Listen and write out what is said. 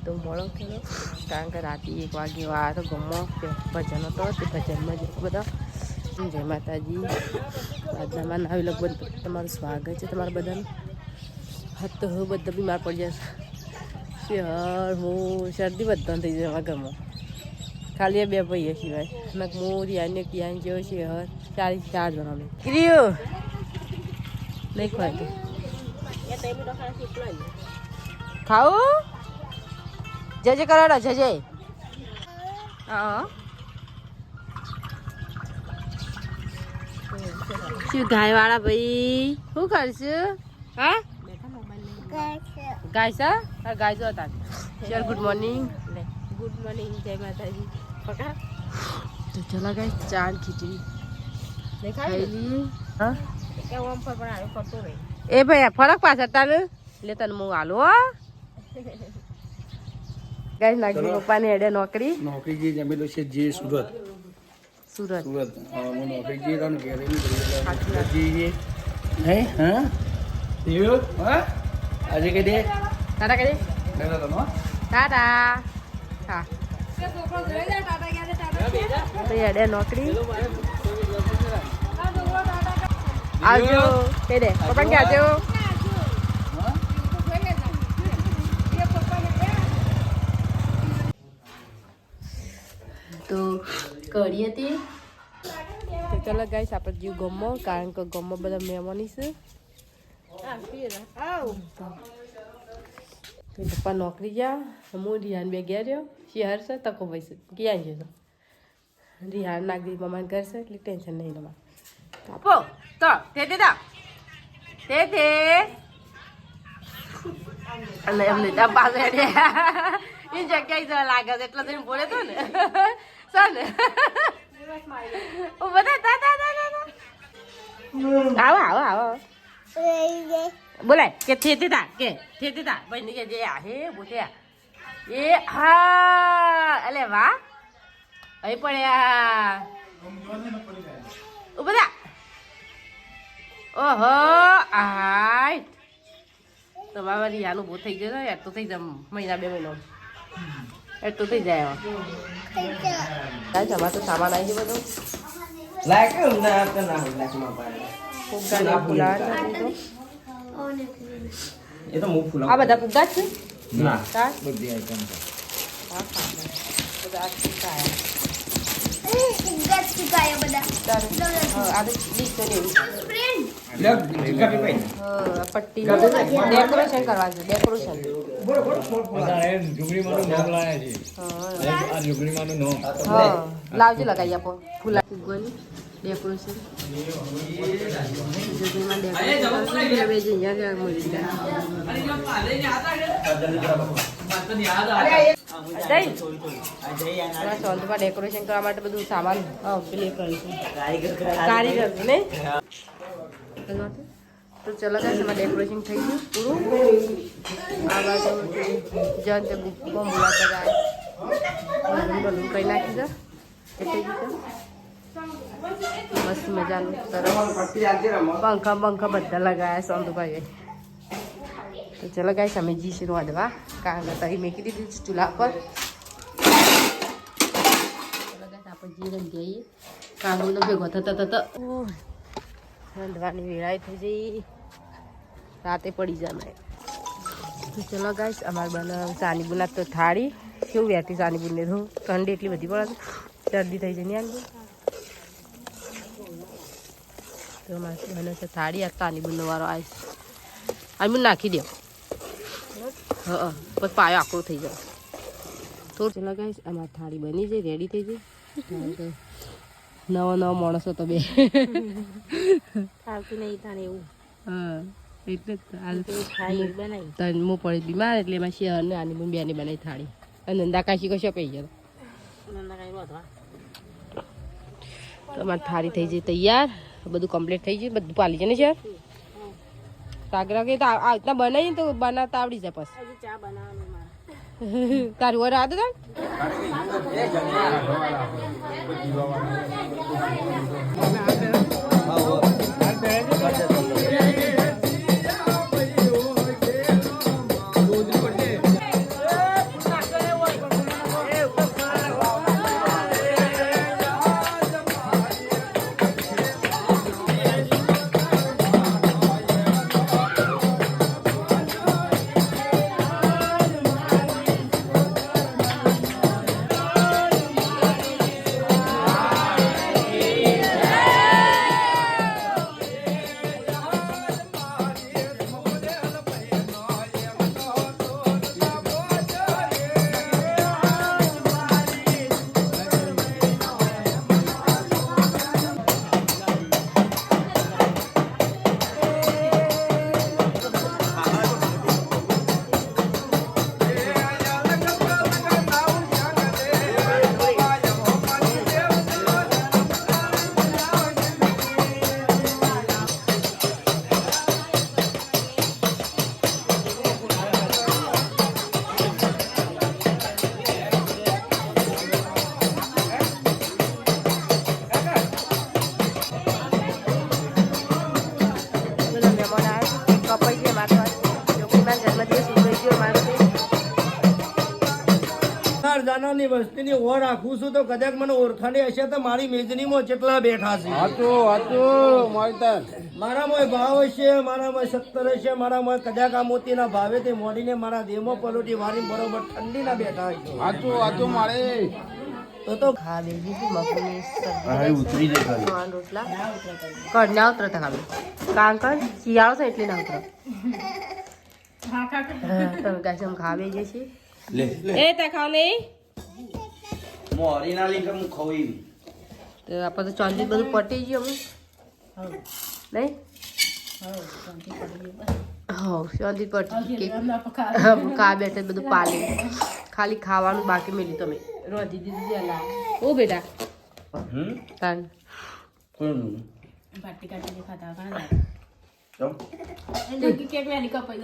તો મોડો થયો કારણ કે રાતે 1 વાગે આવ્યા તો ગમો ભજન હતો તે ભજનમાં જ બધા જય માતાજી આજનામાં નાવી લગભગ તમારું સ્વાગત છે તમારા બધાનું હા તો બધા બીમાર પડી જશે શિયાળ હું શરદી બધા થઈ જાય અમારા ઘરમાં ખાલી આ 2 ભાઈઓ સિવાય નક મોરી આને ક્યાં જેવો શિયાળ 4 જણા અમે ક્રિયો નહીં ખવાય ખાવું જય જય કરો જય જય હા શું ગાય વાળા ભાઈ શું કરશું હા ગાય છે ગાય જો હતા સર ગુડ મોર્નિંગ જય માતાજી પકા તો ચલા ગાય ચાર ખીચડી ખાઈ હા એ ભાઈ ફરક પાછળ તારે લે તને હું હાલો ગાય નાગી પપ્પાની હેડે નોકરી જે જમેલો છે જે સુરત સુરત હું નોકરી જે તને ઘેરે હે હા એવું હા આજે કઈ દે ટાટા કરી ટાટા હા હેડે નોકરી આવજો તે દે પપ્પા કે આવજો તો કઢી હતી તો ચાલો ગાઈસ આપણે જીવ ગમો કારણ કે ગમો બધા મહેમાની છે પપ્પા નોકરી ગયા હું રિહાન બે ગયા રહ્યો શહેર છે તકો ભાઈ છે ક્યાં ગયો રિહાન નાગરી મમાન કરશે એટલે ટેન્શન નહીં તમારે આપો તો તે અને એમને ડબ્બા એ જગ્યાએ જવા લાગે છે એટલે તમે બોલે તો ને ચાલે આવો આવો આવો બોલાય કે થેતીતા ભાઈ કે જે આ હે બોલ્યા એ હા અલે વાહ અહીં પડ્યા બધા ઓહો આય તમારા રિયાનું બહુ થઈ ગયો યાર તો થઈ જાય મહિના 2 મહિનો એટલું થઈ જાય જમા તો સામાન આવી ગયો બધો આ બધા ફુગ્ગા છે પટ્ટી ડેકોરેશન કરવા છે ડેકોરેશન લાવજો લગાવી આપો ફૂલા ફુગ્ગોની ડેકોરેશન સોંતમાં ડેકોરેશન કરવા માટે બધું સામાન પેલી કરીશું કારીગર ને તો ચલો ગાઈસ એમાં ડેકોરેશન થઈ ગયું પૂરું આ બાજુ જંત બોમ્બ બોલાતા ગાય બલૂન કરી નાખી છે એટલે મસ્ત મજાનું સરસ પંખા બધા લગાયા સોંતુભાઈએ તો ચલો ગાઈસ અમે જીશું વાડવા કારણ કે તરી મેકી દીધી ચૂલા પર ચલો ગાઈસ આપણે જી રંધીએ કાંગોનો ભેગો થતા રંધવાની વેળાએ થઈ જઈ રાતે પડી જાય તો ચલો ગાઈસ અમારે બનાવ સાની બુના તો થાળી કેવું વહેતી સાની બુનને તો ઠંડી એટલી બધી પડે શરદી થઈ જાય ને તો માસી બને છે થાળી આ સાની બુનનો વારો આવીશ આ બુન નાખી દો હા પછી પાયો આકરો થઈ જાય તો ચલો ગાઈસ અમારી થાળી બની જાય રેડી થઈ જાય નવો માણસો તો બે આવતું નહીં તાને એવું હા એટલે બનાવી તને હું પડી બીમાર એટલે એમાં શિયાળ ને આની બેની બનાવી થાળી અને નંદાકાશી કશો પી ગયો તો અમારી થાળી થઈ જાય તૈયાર બધું કમ્પ્લીટ થઈ ગયું બધું પાલી છે ને સર સાગરા કે તો આ રીતના બનાવી તો બનાવતા આવડી જાય પછી ચા બનાવવાનું તારું ઓર આદત જણાની વસ્તીની ઓર રાખું છું તો કદાચ મને ઓળખાણી હશે તો મારી મેજનીમાં કેટલા બેઠા છે મારામાં ભાવ હશે, મારામાં 70 હશે, મારામાં કદાચ આ મોતીના ભાવે તે મોડીને મારા દેહમાં પલોટી વાળી બરોબર ઠંડીના બેઠા હશે. તો હા બેજી છે મગની સબ્જી રોટલા કર ના ઉતરતા ખાલી કાં કર શિયાળો છે એટલે ના ઉતરો તમે કાશમ ખાવે જે છે એ તા ખાવ નહીં તો આપણે તો ચાંદી બધું પટી ગયું અમે નહીં હા ચાંદી પટી કા બેઠે બધું પાલી ખાલી ખાવાનું બાકી મેળ્યું તમે રોધી દીધી અલા ઓ બેટા કાન પાટી કાઢી ખાતા